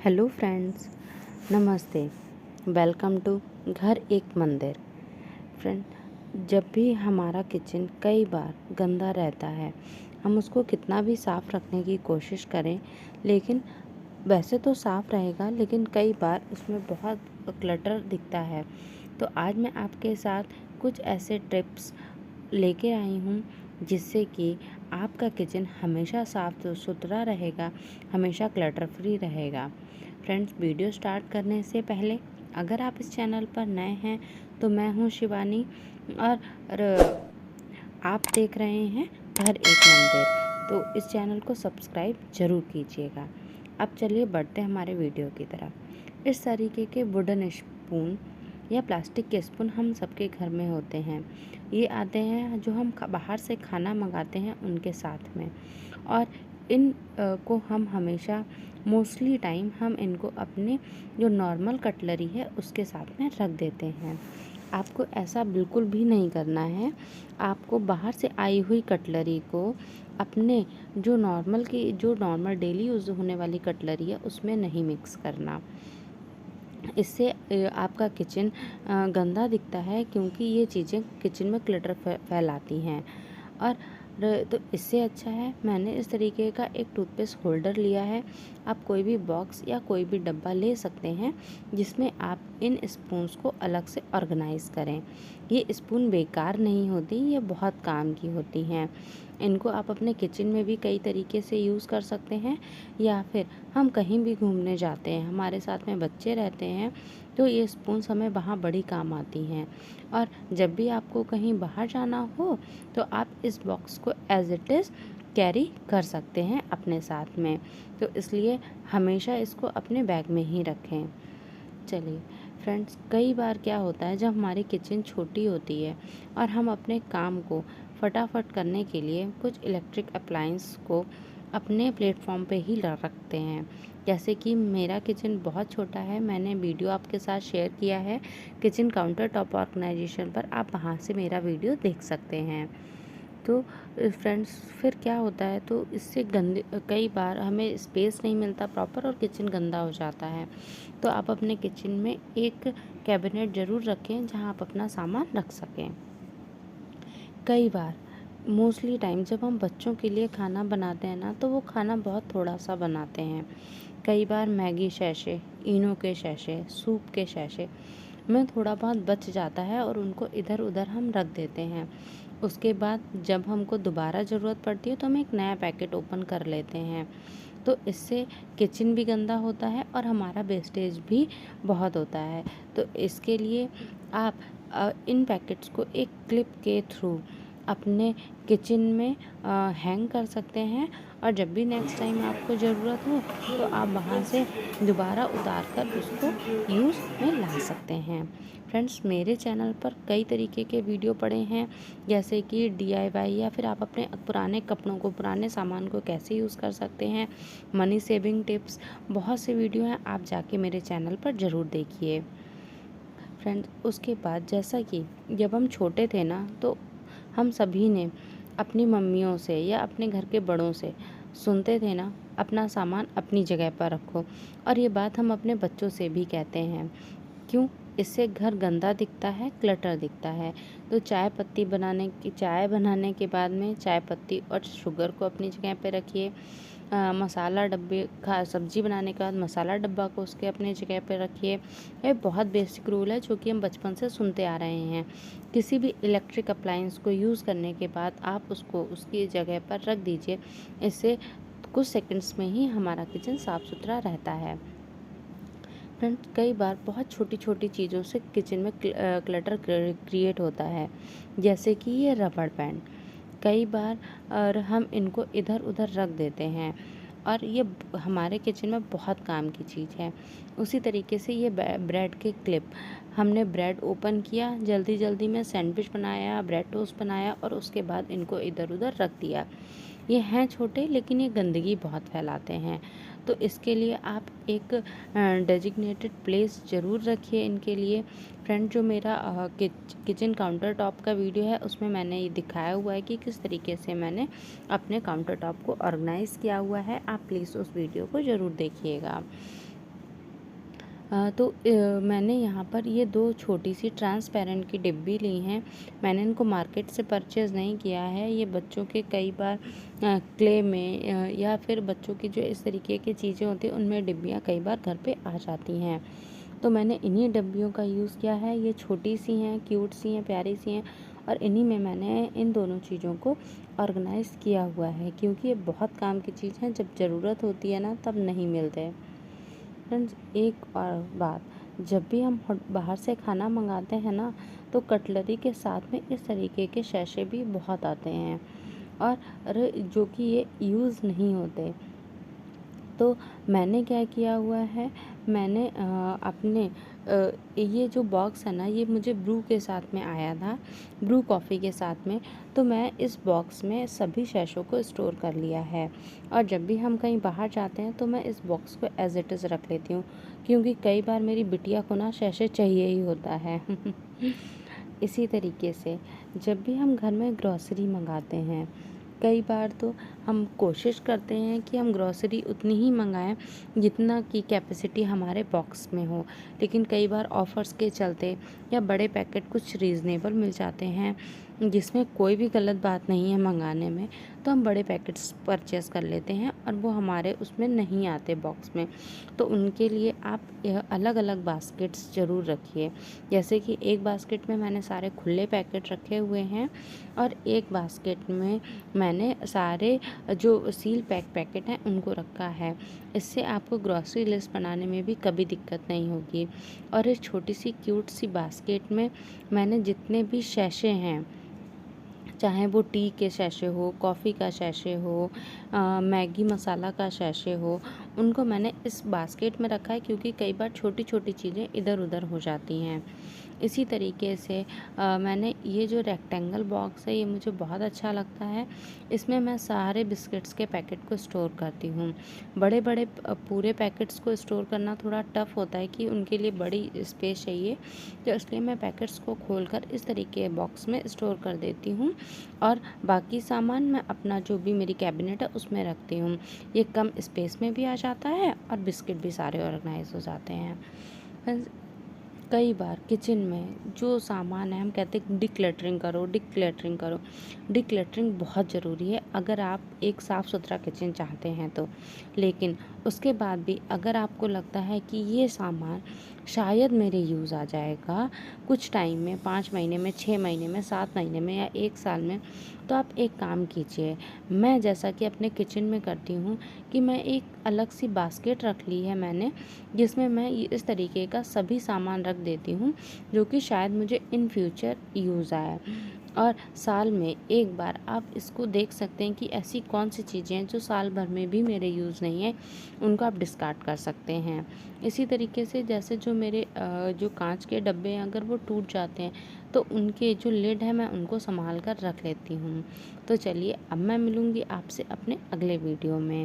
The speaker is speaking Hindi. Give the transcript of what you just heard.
हेलो फ्रेंड्स, नमस्ते। वेलकम टू घर एक मंदिर। फ्रेंड, जब भी हमारा किचन कई बार गंदा रहता है, हम उसको कितना भी साफ़ रखने की कोशिश करें, लेकिन वैसे तो साफ़ रहेगा, लेकिन कई बार उसमें बहुत क्लटर दिखता है। तो आज मैं आपके साथ कुछ ऐसे टिप्स लेके आई हूँ जिससे कि आपका किचन हमेशा साफ़ सुथरा रहेगा, हमेशा क्लटर फ्री रहेगा। फ्रेंड्स, वीडियो स्टार्ट करने से पहले अगर आप इस चैनल पर नए हैं तो मैं हूँ शिवानी और आप देख रहे हैं घर एक मंदिर। तो इस चैनल को सब्सक्राइब ज़रूर कीजिएगा। अब चलिए बढ़ते हैं हमारे वीडियो की तरफ। इस तरीके के वुडन स्पून या प्लास्टिक के स्पून हम सबके घर में होते हैं। ये आते हैं जो हम बाहर से खाना मंगाते हैं उनके साथ में, और इन को हम हमेशा मोस्टली टाइम हम इनको अपने जो नॉर्मल कटलरी है उसके साथ में रख देते हैं। आपको ऐसा बिल्कुल भी नहीं करना है। आपको बाहर से आई हुई कटलरी को अपने जो नॉर्मल डेली यूज़ होने वाली कटलरी है उसमें नहीं मिक्स करना। इससे आपका किचन गंदा दिखता है, क्योंकि ये चीज़ें किचन में क्लटर फैलाती हैं। और तो इससे अच्छा है, मैंने इस तरीके का एक टूथपेस्ट होल्डर लिया है। आप कोई भी बॉक्स या कोई भी डब्बा ले सकते हैं जिसमें आप इन स्पून्स को अलग से ऑर्गेनाइज़ करें। ये स्पून बेकार नहीं होती, ये बहुत काम की होती हैं। इनको आप अपने किचन में भी कई तरीके से यूज़ कर सकते हैं, या फिर हम कहीं भी घूमने जाते हैं, हमारे साथ में बच्चे रहते हैं, तो ये स्पून्स हमें वहाँ बड़ी काम आती हैं। और जब भी आपको कहीं बाहर जाना हो तो आप इस बॉक्स को एज इट इज़ कैरी कर सकते हैं अपने साथ में। तो इसलिए हमेशा इसको अपने बैग में ही रखें। चलिए फ्रेंड्स, कई बार क्या होता है, जब हमारी किचन छोटी होती है और हम अपने काम को फटाफट करने के लिए कुछ इलेक्ट्रिक अप्लायंस को अपने प्लेटफॉर्म पे ही रखते हैं। जैसे कि मेरा किचन बहुत छोटा है, मैंने वीडियो आपके साथ शेयर किया है किचन काउंटर टॉप ऑर्गेनाइजेशन पर, आप वहाँ से मेरा वीडियो देख सकते हैं। तो फ्रेंड्स, फिर क्या होता है, तो इससे गंदे कई बार हमें स्पेस नहीं मिलता प्रॉपर और किचन गंदा हो जाता है। तो आप अपने किचन में एक कैबिनेट ज़रूर रखें जहां आप अपना सामान रख सकें। कई बार मोस्टली टाइम जब हम बच्चों के लिए खाना बनाते हैं ना, तो वो खाना बहुत थोड़ा सा बनाते हैं। कई बार मैगी शैशे, इनो के शैशे, सूप के शैशे में थोड़ा बहुत बच जाता है और उनको इधर उधर हम रख देते हैं। उसके बाद जब हमको दोबारा ज़रूरत पड़ती है तो हम एक नया पैकेट ओपन कर लेते हैं। तो इससे किचन भी गंदा होता है और हमारा वेस्टेज भी बहुत होता है। तो इसके लिए आप इन पैकेट्स को एक क्लिप के थ्रू अपने किचन में हैंग कर सकते हैं, और जब भी नेक्स्ट टाइम आपको ज़रूरत हो तो आप वहाँ से दोबारा उतार कर उसको यूज़ में ला सकते हैं। फ्रेंड्स, मेरे चैनल पर कई तरीके के वीडियो पड़े हैं, जैसे कि DIY, या फिर आप अपने पुराने कपड़ों को, पुराने सामान को कैसे यूज़ कर सकते हैं, मनी सेविंग टिप्स, बहुत से वीडियो हैं, आप जाके मेरे चैनल पर ज़रूर देखिए। फ्रेंड्स, उसके बाद जैसा कि जब हम छोटे थे ना, तो हम सभी ने अपनी मम्मियों से या अपने घर के बड़ों से सुनते थे ना, अपना सामान अपनी जगह पर रखो। और ये बात हम अपने बच्चों से भी कहते हैं। क्यों? इससे घर गंदा दिखता है, क्लटर दिखता है। तो चाय बनाने के बाद में चाय पत्ती और शुगर को अपनी जगह पे रखिए। मसाला डब्बे सब्जी बनाने के बाद मसाला डब्बा को उसके अपने जगह पे रखिए। ये बहुत बेसिक रूल है जो कि हम बचपन से सुनते आ रहे हैं। किसी भी इलेक्ट्रिक अप्लायंस को यूज़ करने के बाद आप उसको उसकी जगह पर रख दीजिए। इससे कुछ सेकंड्स में ही हमारा किचन साफ़ सुथरा रहता है। फ्रेंड्स, कई बार बहुत छोटी छोटी चीज़ों से किचन में क्लटर क्रिएट होता है, जैसे कि ये रबड़ बैंड। कई बार और हम इनको इधर उधर रख देते हैं, और ये हमारे किचन में बहुत काम की चीज़ है। उसी तरीके से ये ब्रेड के क्लिप, हमने ब्रेड ओपन किया, जल्दी जल्दी में सैंडविच बनाया, ब्रेड टोस्ट बनाया, और उसके बाद इनको इधर उधर रख दिया। ये हैं छोटे, लेकिन ये गंदगी बहुत फैलाते हैं। तो इसके लिए आप एक डेजिग्नेटेड प्लेस ज़रूर रखिए इनके लिए। फ्रेंड, जो मेरा किचन काउंटर टॉप का वीडियो है उसमें मैंने ये दिखाया हुआ है कि किस तरीके से मैंने अपने काउंटर टॉप को ऑर्गेनाइज़ किया हुआ है। आप प्लीज़ उस वीडियो को ज़रूर देखिएगा। मैंने यहाँ पर ये 2 छोटी सी ट्रांसपेरेंट की डिब्बी ली हैं। मैंने इनको मार्केट से परचेज़ नहीं किया है। ये बच्चों के कई बार क्ले में या फिर बच्चों की जो इस तरीके की चीज़ें होती हैं उनमें डिब्बियाँ कई बार घर पे आ जाती हैं। तो मैंने इन्हीं डिब्बियों का यूज़ किया है। ये छोटी सी हैं, क्यूट सी हैं, प्यारी सी हैं और इन्हीं में मैंने इन दोनों चीज़ों को ऑर्गेनाइज़ किया हुआ है, क्योंकि ये बहुत काम की चीज़ है। जब ज़रूरत होती है ना तब नहीं मिलते। फ्रेंड्स, एक और बात, जब भी हम बाहर से खाना मंगाते हैं ना तो कटलरी के साथ में इस तरीके के शैशे भी बहुत आते हैं और जो कि ये यूज़ नहीं होते। तो मैंने क्या किया हुआ है, मैंने अपने ये जो बॉक्स है ना, ये मुझे ब्रू के साथ में आया था, ब्रू कॉफ़ी के साथ में। तो मैं इस बॉक्स में सभी शैशों को स्टोर कर लिया है और जब भी हम कहीं बाहर जाते हैं तो मैं इस बॉक्स को एज़ इट इज़ रख लेती हूँ, क्योंकि कई बार मेरी बिटिया को ना शैशे चाहिए ही होता है। इसी तरीके से जब भी हम घर में ग्रॉसरी मंगाते हैं, कई बार तो हम कोशिश करते हैं कि हम ग्रॉसरी उतनी ही मंगाएं जितना की कैपेसिटी हमारे बॉक्स में हो, लेकिन कई बार ऑफ़र्स के चलते या बड़े पैकेट कुछ रीज़नेबल मिल जाते हैं जिसमें कोई भी गलत बात नहीं है मंगाने में, तो हम बड़े पैकेट्स परचेज़ कर लेते हैं और वो हमारे उसमें नहीं आते बॉक्स में। तो उनके लिए आप अलग अलग बास्केट्स ज़रूर रखिए। जैसे कि एक बास्केट में मैंने सारे खुले पैकेट रखे हुए हैं और एक बास्केट में मैंने सारे जो सील पैकेट हैं उनको रखा है। इससे आपको ग्रॉसरी लिस्ट बनाने में भी कभी दिक्कत नहीं होगी। और इस छोटी सी क्यूट सी बास्केट में मैंने जितने भी शैशे हैं, चाहे वो टी के शैशे हो, कॉफ़ी का शैशे हो, मैगी मसाला का शैशे हो, उनको मैंने इस बास्केट में रखा है, क्योंकि कई बार छोटी छोटी चीज़ें इधर उधर हो जाती हैं। इसी तरीके से मैंने ये जो रेक्टेंगल बॉक्स है ये मुझे बहुत अच्छा लगता है। इसमें मैं सारे बिस्किट्स के पैकेट को स्टोर करती हूँ। बड़े बड़े पूरे पैकेट्स को स्टोर करना थोड़ा टफ़ होता है कि उनके लिए बड़ी स्पेस चाहिए, तो इसलिए मैं पैकेट्स को खोलकर इस तरीके के बॉक्स में स्टोर कर देती हूँ और बाकी सामान मैं अपना जो भी मेरी कैबिनेट है उसमें रखती हूँ। ये कम स्पेस में भी आ जाता है और बिस्किट भी सारे ऑर्गेनाइज हो जाते हैं। कई बार किचन में जो सामान है, हम कहते हैं डिक्लटरिंग करो, डिक्लटरिंग करो। डिक्लटरिंग बहुत ज़रूरी है अगर आप एक साफ़ सुथरा किचन चाहते हैं तो। लेकिन उसके बाद भी अगर आपको लगता है कि ये सामान शायद मेरे यूज़ आ जाएगा कुछ टाइम में, 5 महीने में, 6 महीने में, 7 महीने में या 1 साल में, तो आप एक काम कीजिए। मैं जैसा कि अपने किचन में करती हूँ कि मैं एक अलग सी बास्केट रख ली है मैंने, जिसमें मैं इस तरीके का सभी सामान रख देती हूँ जो कि शायद मुझे इन फ्यूचर यूज़ आए। और साल में एक बार आप इसको देख सकते हैं कि ऐसी कौन सी चीज़ें हैं जो साल भर में भी मेरे यूज़ नहीं है, उनको आप डिस्कार्ड कर सकते हैं। इसी तरीके से जैसे जो मेरे जो कांच के डब्बे हैं, अगर वो टूट जाते हैं तो उनके जो लिड है मैं उनको संभाल कर रख लेती हूँ। तो चलिए, अब मैं मिलूँगी आपसे अपने अगले वीडियो में।